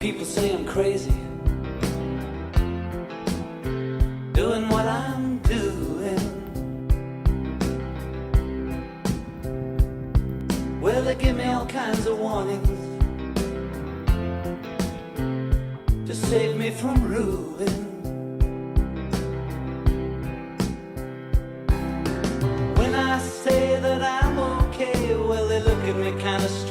People say I'm crazy, doing what I'm doing. Well, they give me all kinds of warnings to save me from ruin. When I say that I'm okay, well, they look at me kind of strange.